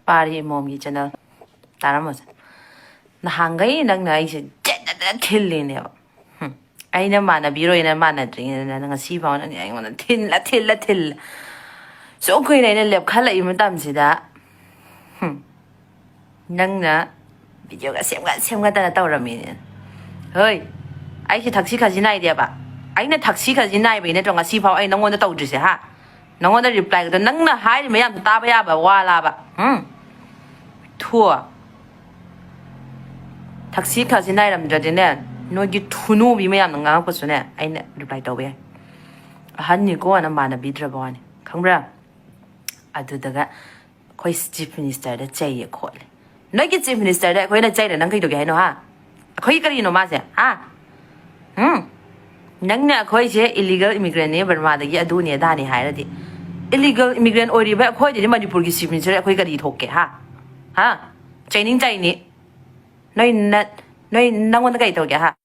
Pari mommy channel. Taramas. Nahangai nang na is killing it. I know man a bureau in a manner drink and a sea pound and I want to till. So queen and a lip color even damsy that. Nang na. Video got same got a tower million. Hey, I should taxi cousin idea ba. I know taxi cousin I be net on a sea pound. I don't want to talk to say ha. No one replied the nang na hide me up tababa wala. Tour. Taxi cousin item judging no you to know me am the uncle soon. I replied away. A honey go on a man a bit rabon. Come round. I do the quite chief minister that say you call. No get chief minister that when I say the uncle to get no ha. A quicker no matter, ha? Nangna quite illegal immigrant neighbor mother get do near Danny Hiredy. Illegal immigrant or the back quite the Manipur chief minister quicker eat hockey, ha? Ha? Chaining tiny. No, not no one the gate, okay, ha?